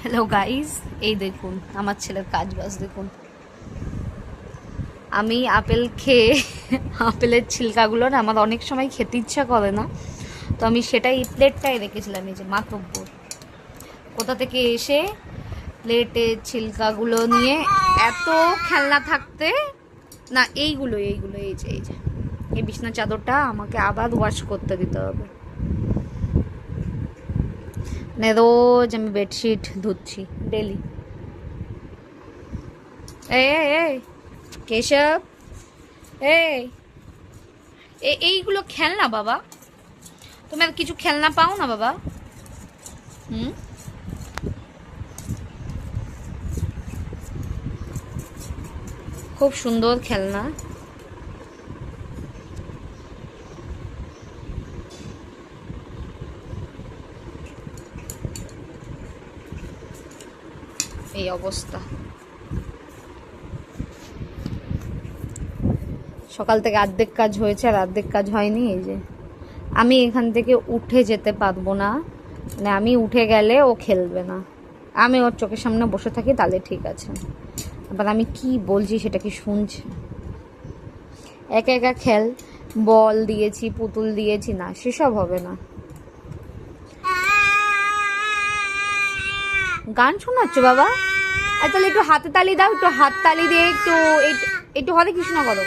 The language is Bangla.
হ্যালো গাইস, এই দেখুন আমার ছেলের কাজ বাজ দেখুন। আমি আপেল খেয়ে আপেলের ছিলকাগুলো না আমার অনেক সময় খেতে ইচ্ছা করে না, তো আমি সেটাই প্লেটটাই রেখেছিলাম। এই যে মাতব্বর কোথা থেকে এসে প্লেটের ছিলকাগুলো নিয়ে এত খেলনা থাকতে না, এইগুলো এইগুলো এই যে এই বিছনা চাদরটা আমাকে আবার ওয়াশ করতে দিতে হবে। মানে রোজ আমি বেডশিট ধুচ্ছি ডেলি। এই কেশব, এই এইগুলো খেলনা বাবা, তুমি আর কিছু খেলনা পাও না বাবা? খুব সুন্দর খেলনা। এই অবস্থা, সকাল থেকে অর্ধেক কাজ হয়েছে আর অর্ধেক কাজ হয়নি। এই যে আমি এখান থেকে উঠে যেতে পারবো না, মানে আমি উঠে গেলে ও খেলবে না। আমি ওর চোখের সামনে বসে থাকি তাহলে ঠিক আছে, আবার আমি কি বলছি সেটা কি শুনছে? একা একা খেল, বল দিয়েছি পুতুল দিয়েছি, না সেসব হবে না। গান শোনাচ্ছ বাবা? আর তাহলে একটু হাতে তালি দাও, একটু হাত তালি দিয়ে একটু একটু হরে কৃষ্ণ করো।